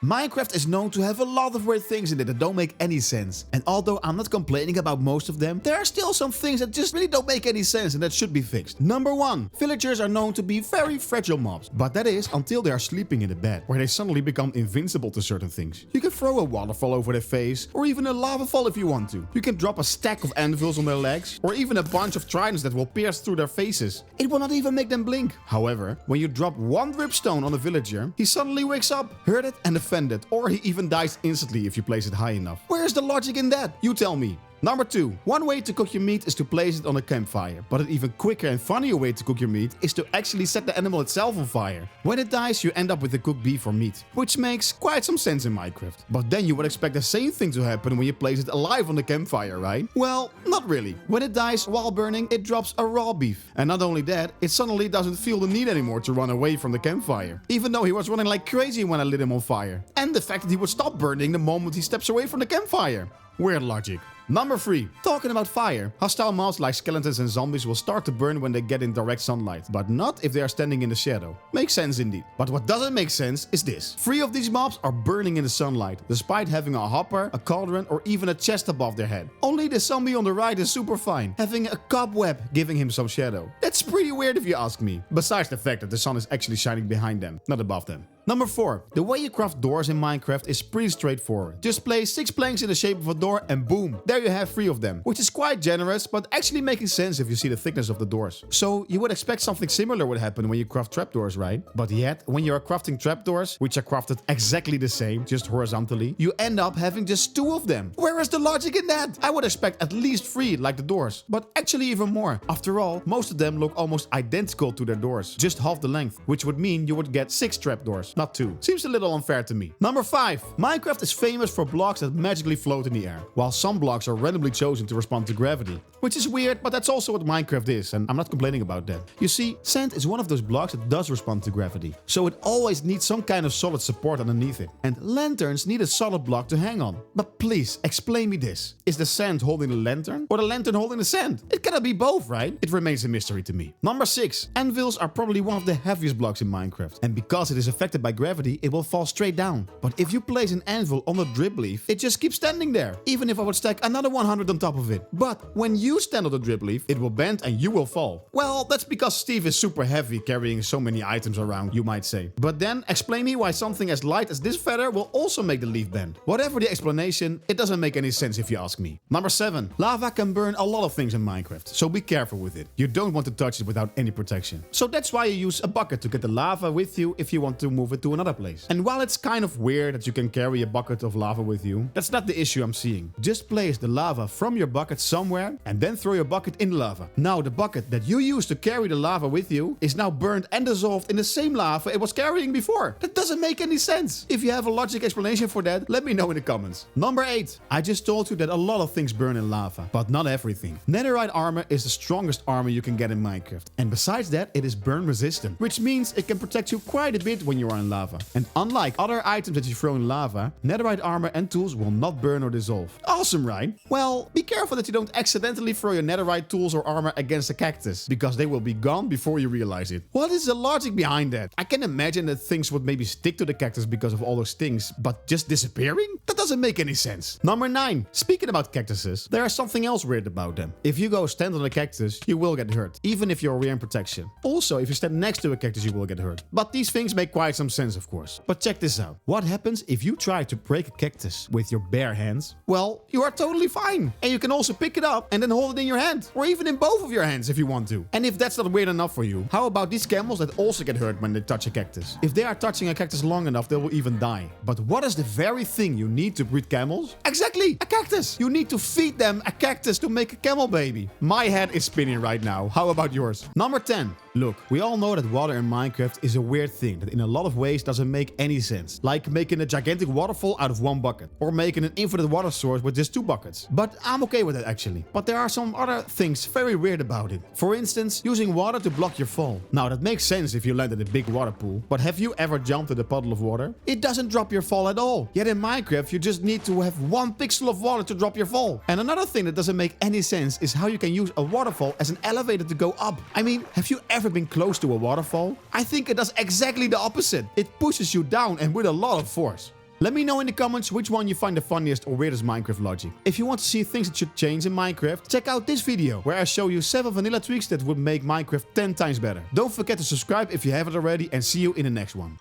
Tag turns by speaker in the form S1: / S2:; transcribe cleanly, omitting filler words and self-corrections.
S1: Minecraft is known to have a lot of weird things in it that don't make any sense. And although I'm not complaining about most of them, there are still some things that just really don't make any sense and that should be fixed. Number 1. Villagers are known to be very fragile mobs. But that is until they are sleeping in the bed, where they suddenly become invincible to certain things. You can throw a waterfall over their face, or even a lava fall if you want to. You can drop a stack of anvils on their legs, or even a bunch of tridents that will pierce through their faces. It will not even make them blink. However, when you drop one dripstone on a villager, he suddenly wakes up, hurted and offended, or he even dies instantly if you place it high enough. Where's the logic in that? You tell me. Number 2. One way to cook your meat is to place it on a campfire, but an even quicker and funnier way to cook your meat is to actually set the animal itself on fire. When it dies, you end up with a cooked beef or meat, which makes quite some sense in Minecraft. But then you would expect the same thing to happen when you place it alive on the campfire, right? Well, not really. When it dies while burning, it drops a raw beef. And not only that, it suddenly doesn't feel the need anymore to run away from the campfire, even though he was running like crazy when I lit him on fire. And the fact that he would stop burning the moment he steps away from the campfire. Weird logic. Number 3. Talking about fire. Hostile mobs like skeletons and zombies will start to burn when they get in direct sunlight, but not if they are standing in the shadow. Makes sense indeed. But what doesn't make sense is this. 3 of these mobs are burning in the sunlight, despite having a hopper, a cauldron, or even a chest above their head. Only the zombie on the right is super fine, having a cobweb giving him some shadow. That's pretty weird if you ask me. Besides the fact that the sun is actually shining behind them, not above them. Number 4. The way you craft doors in Minecraft is pretty straightforward. Just place 6 planks in the shape of a door and boom, there you have 3 of them. Which is quite generous, but actually making sense if you see the thickness of the doors. So you would expect something similar would happen when you craft trapdoors, right? But yet, when you are crafting trapdoors, which are crafted exactly the same, just horizontally, you end up having just 2 of them. Where is the logic in that? I would expect at least 3 like the doors, but actually even more. After all, most of them look almost identical to their doors, just half the length, which would mean you would get 6 trapdoors. Not 2. Seems a little unfair to me. Number 5. Minecraft is famous for blocks that magically float in the air, while some blocks are randomly chosen to respond to gravity. Which is weird, but that's also what Minecraft is, and I'm not complaining about that. You see, sand is one of those blocks that does respond to gravity, so it always needs some kind of solid support underneath it. And lanterns need a solid block to hang on. But please, explain me this. Is the sand holding the lantern, or the lantern holding the sand? It cannot be both, right? It remains a mystery to me. Number 6. Anvils are probably one of the heaviest blocks in Minecraft, and because it is affected by gravity, it will fall straight down. But if you place an anvil on a drip leaf, it just keeps standing there, even if I would stack another 100 on top of it. But when you stand on the drip leaf, it will bend and you will fall. Well, that's because Steve is super heavy carrying so many items around, you might say. But then, explain me why something as light as this feather will also make the leaf bend. Whatever the explanation, it doesn't make any sense if you ask me. Number 7. Lava can burn a lot of things in Minecraft, so be careful with it. You don't want to touch it without any protection. So that's why you use a bucket to get the lava with you if you want to move it to another place. And while it's kind of weird that you can carry a bucket of lava with you, that's not the issue I'm seeing. Just place the lava from your bucket somewhere and then throw your bucket in the lava. Now the bucket that you used to carry the lava with you is now burned and dissolved in the same lava it was carrying before. That doesn't make any sense. If you have a logic explanation for that, let me know in the comments. Number 8. I just told you that a lot of things burn in lava, but not everything. Netherite armor is the strongest armor you can get in Minecraft. And besides that, it is burn resistant, which means it can protect you quite a bit when you are in lava. And unlike other items that you throw in lava, netherite armor and tools will not burn or dissolve. Awesome, right? Well, be careful that you don't accidentally throw your netherite tools or armor against a cactus, because they will be gone before you realize it. What is the logic behind that? I can imagine that things would maybe stick to the cactus because of all those things, but just disappearing? That doesn't make any sense. Number 9. Speaking about cactuses, there is something else weird about them. If you go stand on a cactus, you will get hurt, even if you're wearing protection. Also, if you stand next to a cactus, you will get hurt. But these things make quite some sense, of course. But check this out. What happens if you try to break a cactus with your bare hands? Well, you are totally fine. And you can also pick it up and then hold it in your hand, or even in both of your hands if you want to. And if that's not weird enough for you, how about these camels that also get hurt when they touch a cactus? If they are touching a cactus long enough, they will even die. But what is the very thing you need to breed camels? Exactly, a cactus. You need to feed them a cactus to make a camel baby. My head is spinning right now. How about yours? Number 10. Look, we all know that water in Minecraft is a weird thing that in a lot of ways doesn't make any sense. Like making a gigantic waterfall out of one bucket, or making an infinite water source with just 2 buckets. But I'm okay with that actually. But there are some other things very weird about it. For instance, using water to block your fall. Now that makes sense if you land in a big water pool, but have you ever jumped in a puddle of water? It doesn't drop your fall at all. Yet in Minecraft you just need to have 1 pixel of water to drop your fall. And another thing that doesn't make any sense is how you can use a waterfall as an elevator to go up. I mean, have you ever been close to a waterfall? I think it does exactly the opposite. It pushes you down and with a lot of force. Let me know in the comments which one you find the funniest or weirdest Minecraft logic. If you want to see things that should change in Minecraft, check out this video where I show you 7 vanilla tweaks that would make Minecraft 10 times better. Don't forget to subscribe if you haven't already, and see you in the next one.